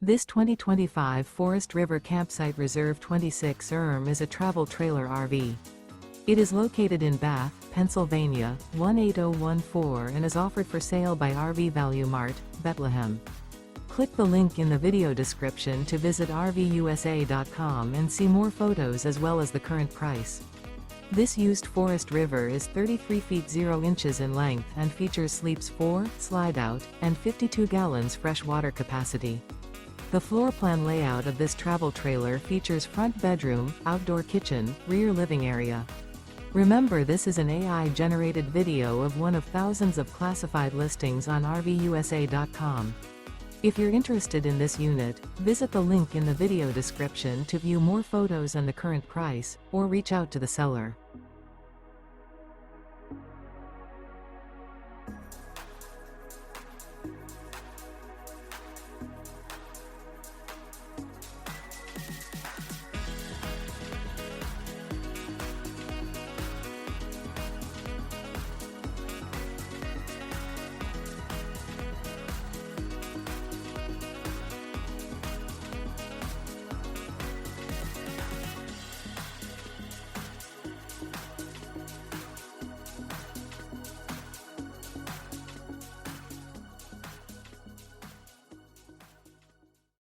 This 2025 Forest River Campsite Reserve 26 is a travel trailer RV. It is located in Bath, Pennsylvania, 18014 and is offered for sale by RV Value Mart, Behtlehem. Click the link in the video description to visit RVUSA.com and see more photos as well as the current price. This used Forest River is 33 feet 0 inches in length and features sleeps 4, Slideout, and 52 gallons fresh water capacity. The floor plan layout of this travel trailer features front bedroom, outdoor kitchen, rear living area. Remember, this is an AI-generated video of one of thousands of classified listings on RVUSA.com. If you're interested in this unit, visit the link in the video description to view more photos and the current price, or reach out to the seller.